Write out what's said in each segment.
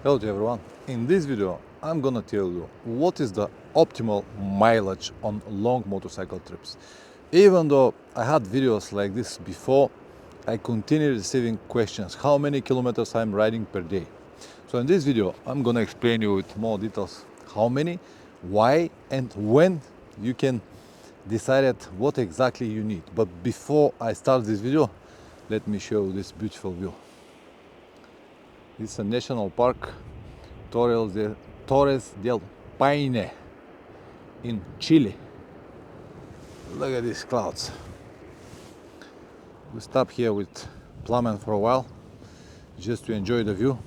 Hello to everyone. In this video, I'm gonna tell you what is the optimal mileage on long motorcycle trips. Even though I had videos like this before, I continue receiving questions how many kilometers I'm riding per day. So in this video, I'm gonna explain you with more details how many, why, and when you can decide at what exactly you need. But before I start this video, let me show you this beautiful view. This is a national park, Torres del Paine in Chile. Look at these clouds. We stop here with Plummen for a while just to enjoy the view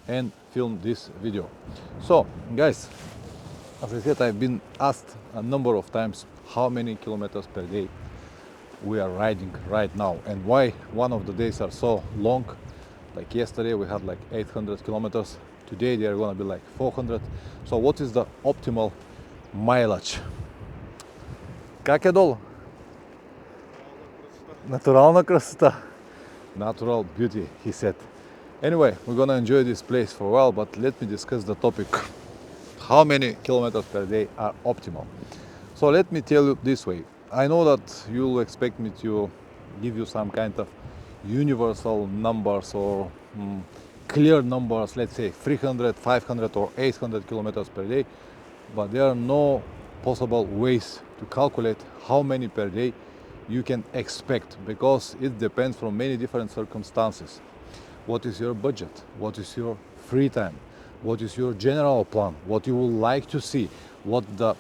and film this video. So guys, as I said, I've been asked a number of times how many kilometers per day we are riding right now and why one of the days are so long. Like yesterday we had like 800 kilometers, today they are going to be like 400. So what is the optimal mileage? Как е долу? Натурална красота. Natural beauty, he said. Anyway, we're gonna enjoy this place for a while, but let me discuss the topic. How many kilometers per day are optimal? So let me tell you this way. I know that you'll expect me to give you some kind of universal numbers or clear numbers, let's say 300, 500 or 800 kilometers per day, but there are no possible ways to calculate how many per day you can expect, because it depends from many different circumstances. What is your budget? What is your free time? What is your general plan? What you would like to see? What the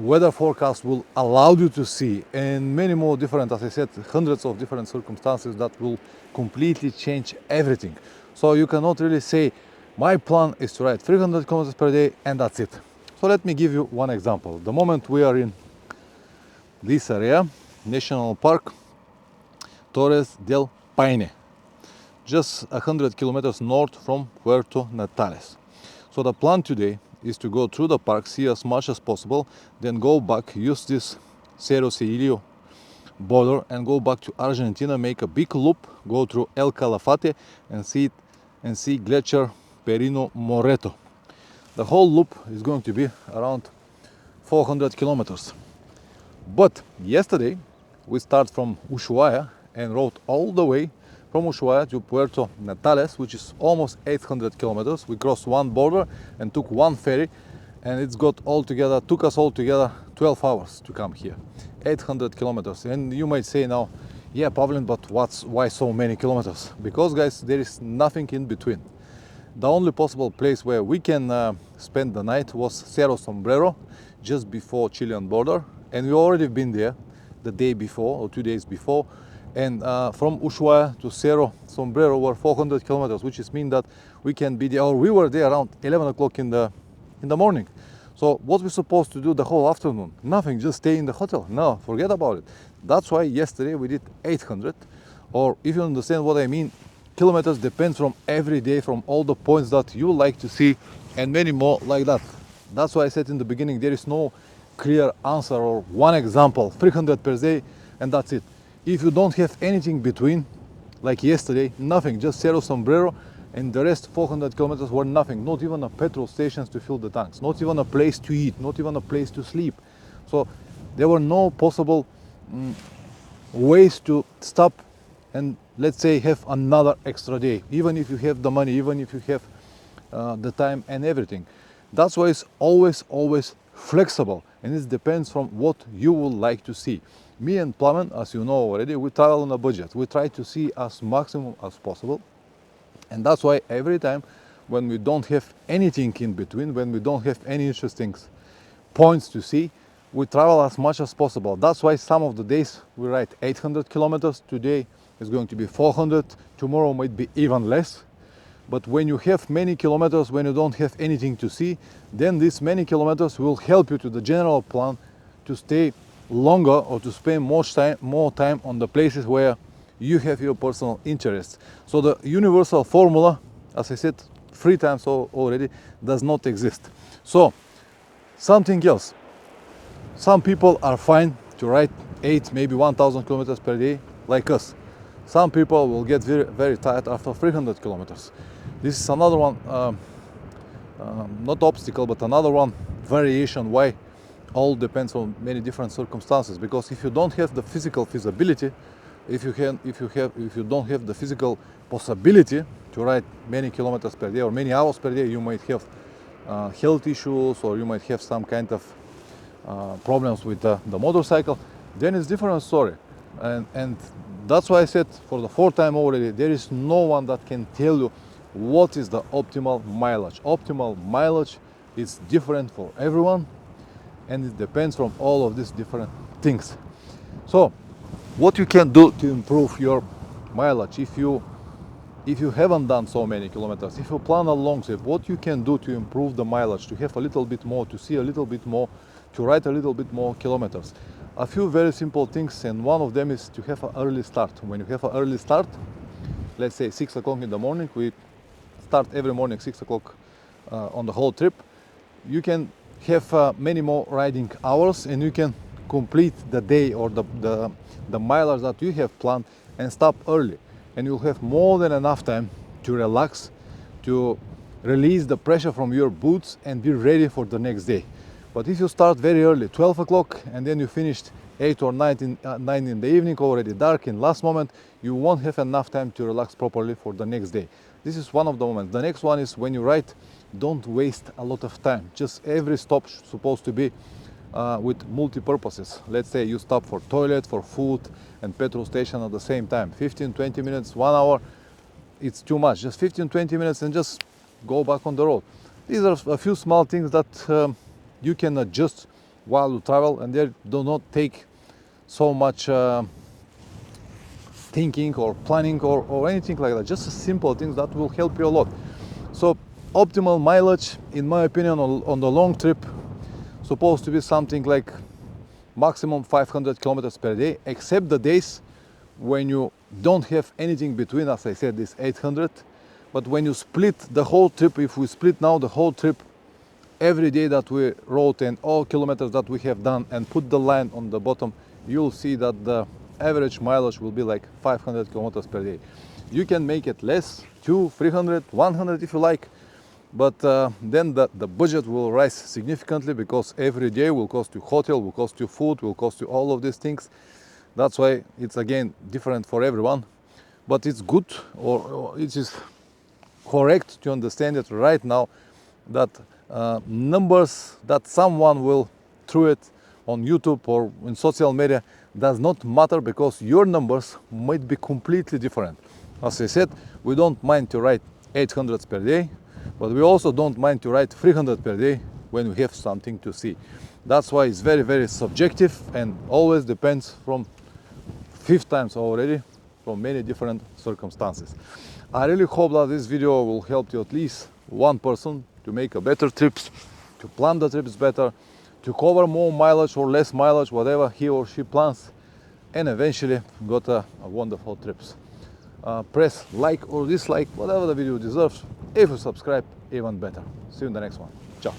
weather forecast will allow you to see, and many more different, as I said, hundreds of different circumstances that will completely change everything. So you cannot really say my plan is to ride 300 kilometers per day and that's it. So let me give you one example. The moment we are in this area, National Park Torres del Paine, just 100 kilometers north from Puerto Natales. So the plan today is to go through the park, see as much as possible, then go back, use this Cerro Cirillo border and go back to Argentina, make a big loop, go through El Calafate and see Glacier Perino Moreto. The whole loop is going to be around 400 kilometers. But yesterday we start from Ushuaia and rode all the way from Ushuaia to Puerto Natales, which is almost 800 kilometers. We crossed one border and took one ferry, and took us all together 12 hours to come here. 800 kilometers. And you might say now, yeah, Pavlin, but why so many kilometers? Because guys, there is nothing in between. The only possible place where we can spend the night was Cerro Sombrero, just before Chilean border, and we already been there the day before or 2 days before. And from Ushuaia to Cerro Sombrero were 400 kilometers, which is mean that we can be there, or we were there around 11 o'clock in the morning. So what we're supposed to do the whole afternoon? Nothing, just stay in the hotel. No, forget about it. That's why yesterday we did 800, or if you understand what I mean, kilometers depends from every day, from all the points that you like to see, and many more like that. That's why I said in the beginning, there is no clear answer or one example, 300 per day, and that's it. If you don't have anything between, like yesterday, nothing, just Cerro Sombrero, and the rest 400 kilometers were nothing, not even a petrol stations to fill the tanks, not even a place to eat, not even a place to sleep. So there were no possible ways to stop and, let's say, have another extra day, even if you have the money, even if you have the time and everything. That's why it's always flexible, and it depends from what you would like to see. Me and Plummen, as you know already, we travel on a budget. We try to see as maximum as possible, and that's why every time when we don't have anything in between, when we don't have any interesting points to see, we travel as much as possible. That's why some of the days we ride 800 kilometers. Today is going to be 400. Tomorrow might be even less. But when you have many kilometers, when you don't have anything to see, then these many kilometers will help you to the general plan to stay longer or to spend more time on the places where you have your personal interests. So the universal formula, as I said 3 times already, does not exist. So something else. Some people are fine to ride 8, maybe 1000 kilometers per day, like us. Some people will get very tired after 300 kilometers. This is another one, not obstacle, but another one variation why all depends on many different circumstances. Because if you don't have the physical feasibility, if you don't have the physical possibility to ride many kilometers per day or many hours per day, you might have health issues, or you might have some kind of problems with the motorcycle. Then it's different story. And that's why I said for the fourth time already, there is no one that can tell you what is the optimal mileage. Optimal mileage is different for everyone, and it depends from all of these different things. So what you can do to improve your mileage, if you haven't done so many kilometers, if you plan a long trip, what you can do to improve the mileage, to have a little bit more, to see a little bit more, to ride a little bit more kilometers. A few very simple things, and one of them is to have an early start. When you have an early start, let's say 6 o'clock in the morning, we start every morning 6 o'clock on the whole trip, you can have many more riding hours, and you can complete the day or the mileage that you have planned and stop early. And you'll have more than enough time to relax, to release the pressure from your boots and be ready for the next day. But if you start very early, 12 o'clock, and then you finished 8 or 9 in the evening, already dark in last moment, you won't have enough time to relax properly for the next day. This is one of the moments. The next one is when you ride, don't waste a lot of time. Just every stop supposed to be with multi-purposes. Let's say you stop for toilet, for food, and petrol station at the same time. 15-20 minutes, 1 hour, it's too much. Just 15-20 minutes and just go back on the road. These are a few small things that you can adjust while you travel, and they do not take so much thinking or planning or anything like that. Just simple things that will help you a lot. So optimal mileage, in my opinion, on the long trip, supposed to be something like maximum 500 kilometers per day, except the days when you don't have anything between, as I said, this 800. But when you split the whole trip, if we split now the whole trip, every day that we rode and all kilometers that we have done, and put the line on the bottom, you'll see that the average mileage will be like 500 kilometers per day. You can make it less, 200, 300, 100 if you like, but then the budget will rise significantly, because every day will cost you hotel, will cost you food, will cost you all of these things. That's why it's again different for everyone. But it's good, or it is correct to understand it right now, that numbers that someone will throw it on YouTube or in social media does not matter, because your numbers might be completely different. As I said, we don't mind to ride 800 per day, but we also don't mind to ride 300 per day when we have something to see. That's why it's very, very subjective, and always depends, from 5th times already, from many different circumstances. I really hope that this video will help you, at least one person, to make a better trips, to plan the trips better, to cover more mileage or less mileage, whatever he or she plans, and eventually got a wonderful trips. Press like or dislike, whatever the video deserves. If you subscribe, even better. See you in the next one. Ciao.